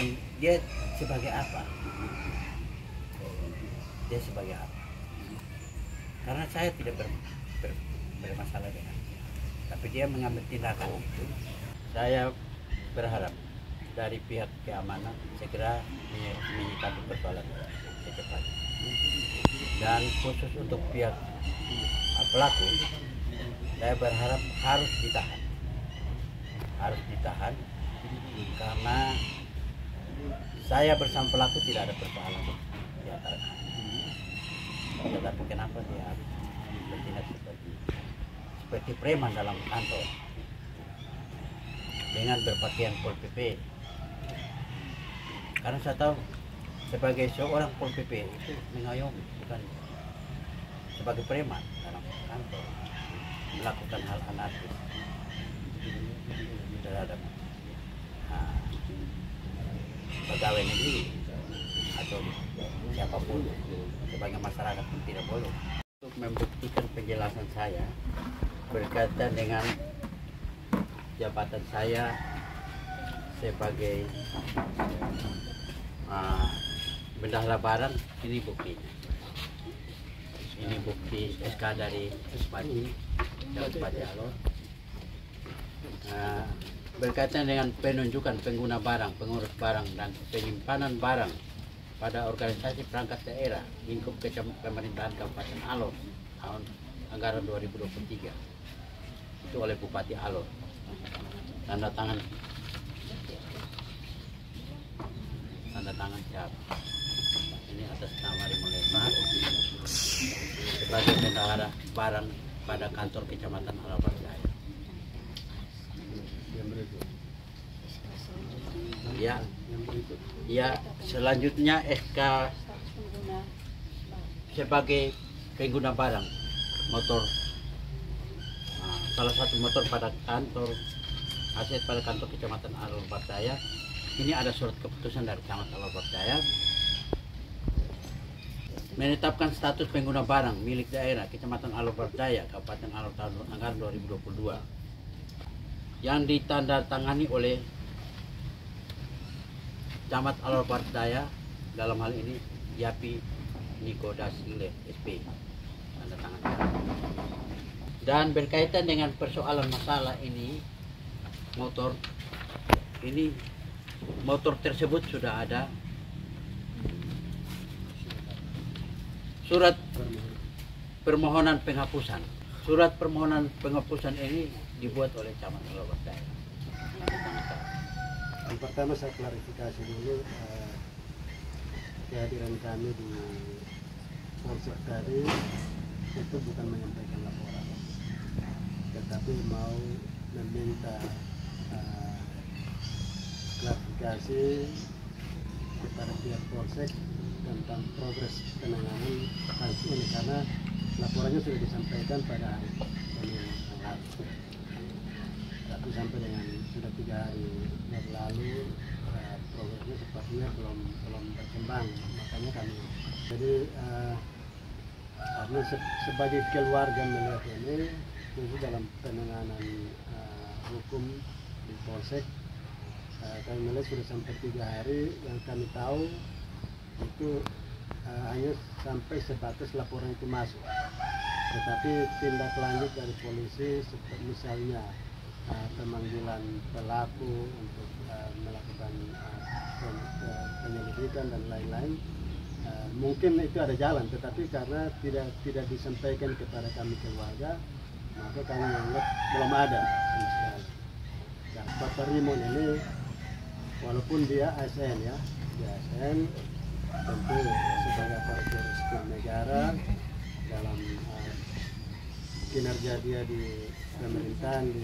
bukan dia sebagai apa, dia sebagai apa. Karena saya tidak bermasalah dengan dia, tapi dia mengambil tindakan itu. Saya berharap dari pihak keamanan segera menyikapi persoalan secepatnya. Dan khusus untuk pihak pelaku, saya berharap harus ditahan karena saya bersama pelaku tidak ada persoalan di antara kami. Tetapi kenapa dia harus bertindak seperti preman dalam kantor dengan berpakaian Pol PP? Karena saya tahu sebagai seorang Pol PP itu mengayomi, bukan sebagai preman dalam kantor melakukan hal anarkis terhadap pegawai negeri atau siapapun. Sebagai masyarakat pun tidak boleh. Untuk membuktikan penjelasan saya berkaitan dengan jabatan saya sebagai bendahara barang, ini buktinya. Ini bukti SK dari Bupati Alor. Berkaitan dengan penunjukan pengguna barang, pengurus barang, dan penyimpanan barang pada organisasi perangkat daerah lingkup pemerintahan Kabupaten Alor tahun anggaran 2023 itu oleh Bupati Alor. Tanda tangan siapa? Ini atas nama Rimolema sebagai bendahara barang pada kantor Kecamatan Alor Jaya. Ya, selanjutnya SK sebagai pengguna barang motor, salah satu motor pada kantor aset pada kantor Kecamatan Alor Jaya. Ini ada surat keputusan dari Camat Alor Jaya menetapkan status pengguna barang milik daerah Kecamatan Alor Jaya, Kabupaten Alor tahun anggaran 2022 yang ditandatangani oleh Camat Alor Jaya, dalam hal ini Yapi Niko Dasile SP, tanda tangan. Dan berkaitan dengan persoalan masalah ini, motor tersebut sudah ada surat permohonan penghapusan. Surat permohonan penghapusan ini dibuat oleh Camat Alor Jaya. Yang pertama saya klarifikasi dulu, kehadiran kami di Polsek tadi itu bukan menyampaikan laporan, tetapi mau meminta klarifikasi kepada pihak Polsek tentang progres penanganan kasus ini, karena laporannya sudah disampaikan pada hari Senin yang lalu, tapi sampai dengan sudah 3 hari berlalu progresnya sepertinya belum berkembang. Makanya kami karena sebagai keluarga melihat ini, khusus dalam penanganan hukum di Polsek, kami melihat sudah sampai 3 hari. Yang kami tahu itu hanya sampai sebatas laporan itu masuk, tetapi tindak lanjut dari polisi seperti misalnya pemanggilan pelaku untuk melakukan penyelidikan dan lain-lain, mungkin itu ada jalan, tetapi karena tidak disampaikan kepada kami keluarga, maka kami menganggap belum ada sama sekali. Dan Bapak Rimon ini walaupun dia ASN ya, dia ASN tentu sebagai aparatur sipil negara dalam kinerja dia di pemerintahan, di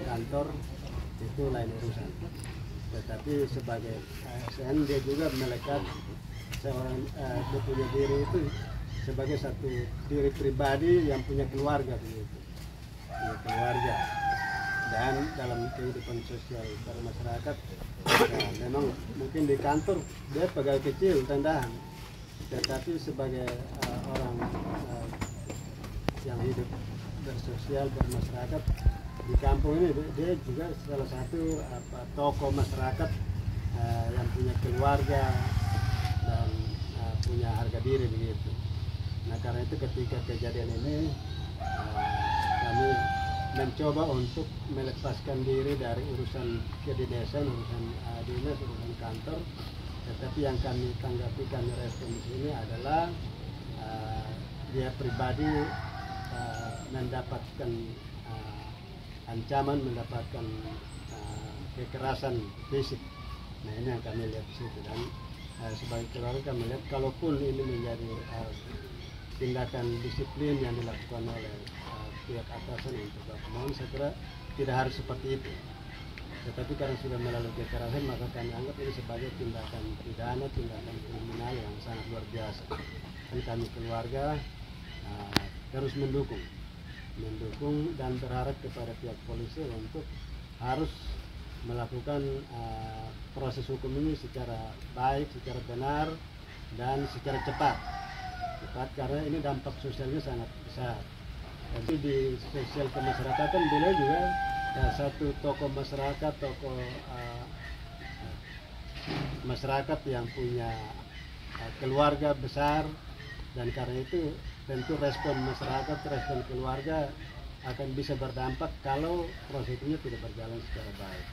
kantor, itu lain urusan. Tetapi sebagai ASN dia juga melekat seorang dia punya diri itu sebagai satu diri pribadi yang punya keluarga begitu, punya keluarga, dan dalam kehidupan sosial bermasyarakat ya, memang mungkin di kantor dia pegawai kecil tendahan, tetapi sebagai orang yang hidup bersosial bermasyarakat di kampung ini, dia juga salah satu tokoh masyarakat yang punya keluarga dan punya harga diri begitu. Nah karena itu ketika kejadian ini kami mencoba untuk melepaskan diri dari urusan kedinasan, urusan dinas, urusan kantor. Tetapi yang kami tanggapi, kami respon di sini adalah dia pribadi mendapatkan ancaman, mendapatkan kekerasan fisik. Nah ini yang kami lihat di situ, dan sebagai keluarga kami lihat kalaupun ini menjadi tindakan disiplin yang dilakukan oleh pihak atasan untuk mohon, saya kira tidak harus seperti itu. Tetapi karena sudah melalui kekerasan, maka kami anggap ini sebagai tindakan pidana, tindakan kriminal yang sangat luar biasa. Dan kami keluarga terus mendukung dan berharap kepada pihak polisi untuk harus melakukan proses hukum ini secara baik, secara benar, dan secara cepat karena ini dampak sosialnya sangat besar. Jadi di sosial kemasyarakatan beliau juga satu tokoh masyarakat, masyarakat yang punya keluarga besar, dan karena itu tentu respon masyarakat, respon keluarga akan bisa berdampak kalau prosedurnya tidak berjalan secara baik.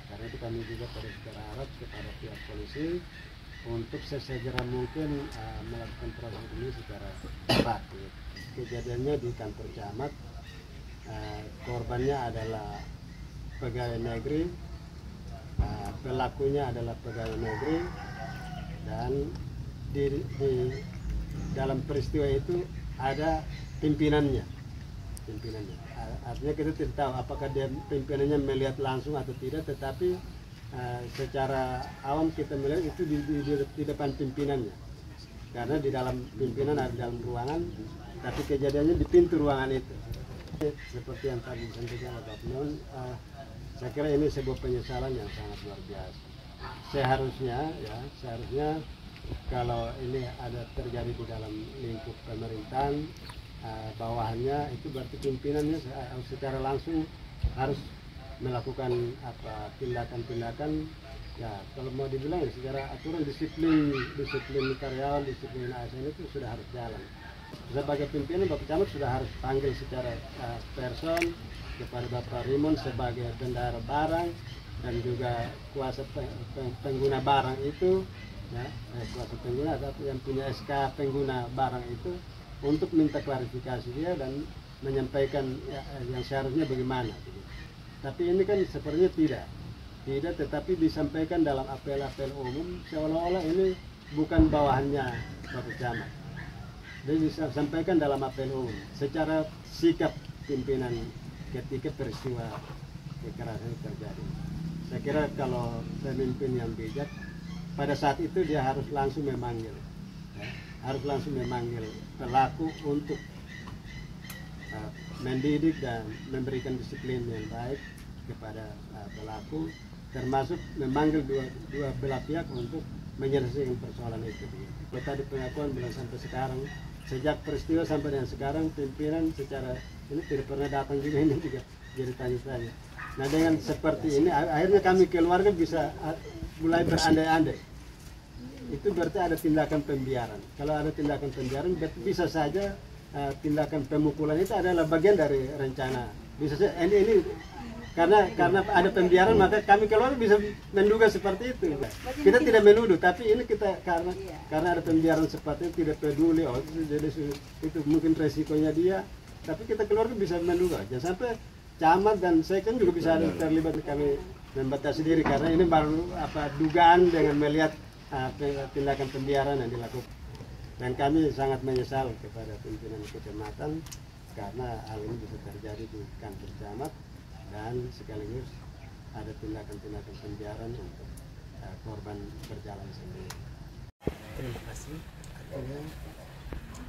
Karena itu kami juga terus berharap kepada pihak polisi untuk sesegera mungkin melakukan proses ini secara cepat. Kejadiannya di kantor camat, korbannya adalah pegawai negeri, pelakunya adalah pegawai negeri, dan di dalam peristiwa itu ada pimpinannya. Artinya kita tidak tahu apakah dia pimpinannya melihat langsung atau tidak, tetapi secara awam kita melihat itu di depan pimpinannya, karena di dalam pimpinan ada dalam ruangan, tapi kejadiannya di pintu ruangan itu. Seperti yang tadi disampaikan oleh Bapak Non, saya kira ini sebuah penyesalan yang sangat luar biasa. Seharusnya kalau ini ada terjadi di dalam lingkup pemerintahan, bawahannya itu berarti pimpinannya secara langsung harus melakukan tindakan-tindakan, ya kalau mau dibilang ya, secara aturan disiplin karyawan, disiplin ASN itu sudah harus jalan. Sebagai pimpinan Bapak Camat sudah harus panggil secara person kepada Bapak Rimon sebagai bendahara barang dan juga kuasa pengguna barang itu, ya, kuasa pengguna atau yang punya SK pengguna barang itu, untuk minta klarifikasi dia dan menyampaikan yang seharusnya bagaimana. Tapi ini kan sepertinya tidak, tetapi disampaikan dalam apel-apel umum seolah-olah ini bukan bawahannya Bapak Camat. Jadi disampaikan dalam apel umum secara sikap pimpinan ketika peristiwa kekerasan terjadi. Saya kira kalau pemimpin yang bijak pada saat itu dia harus langsung memanggil, pelaku untuk mendidik dan memberikan disiplin yang baik kepada pelaku, termasuk memanggil dua belah pihak untuk menyelesaikan persoalan itu. Tadi pengakuan bilang sampai sekarang, sejak peristiwa sampai dengan sekarang, pimpinan secara ini tidak pernah datang juga, ini juga jadi tanya-tanya. Nah dengan seperti ini akhirnya kami keluarga bisa mulai berandai-andai. Itu berarti ada tindakan pembiaran. Kalau ada tindakan pembiaran, bisa saja tindakan pemukulan itu adalah bagian dari rencana. Bisa saja ini karena ada pembiaran, maka kami keluarga bisa menduga seperti itu. Kita tidak menuduh, tapi ini kita karena ada pembiaran seperti itu, tidak peduli, jadi itu mungkin resikonya dia. Tapi kita keluarga bisa menduga. Jangan sampai camat dan sekjen juga bisa ada terlibat. Kami membatasi diri karena ini baru dugaan dengan melihat tindakan pembiaran yang dilakukan. Dan kami sangat menyesal kepada pimpinan kecamatan karena hal ini bisa terjadi di kantor camat, dan sekaligus ada tindakan-tindakan pembiaran untuk korban berjalan sendiri. Terima kasih. Artinya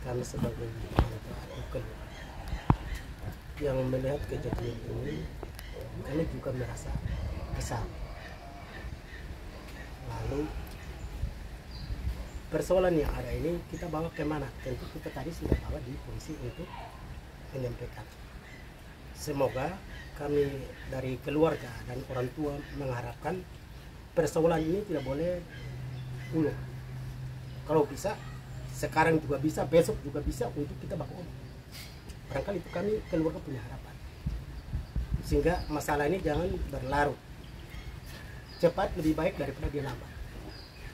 kami sebagai advokat yang melihat kejadian ini, kami juga merasa kesal. Lalu persoalan yang ada ini kita bawa kemana? Tentu kita tadi sudah bawa di polisi untuk menyampaikan. Semoga kami dari keluarga dan orang tua mengharapkan persoalan ini tidak boleh ulung. Kalau bisa sekarang juga bisa, besok juga bisa untuk kita baku omong. Barangkali itu kami keluarga punya harapan, sehingga masalah ini jangan berlarut. Cepat lebih baik daripada dia lambat.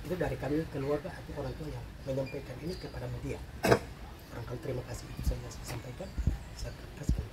Itu dari kami keluarga atau orang tua yang menyampaikan ini kepada media. Barangkali terima kasih, saya sampaikan. Saya kasih.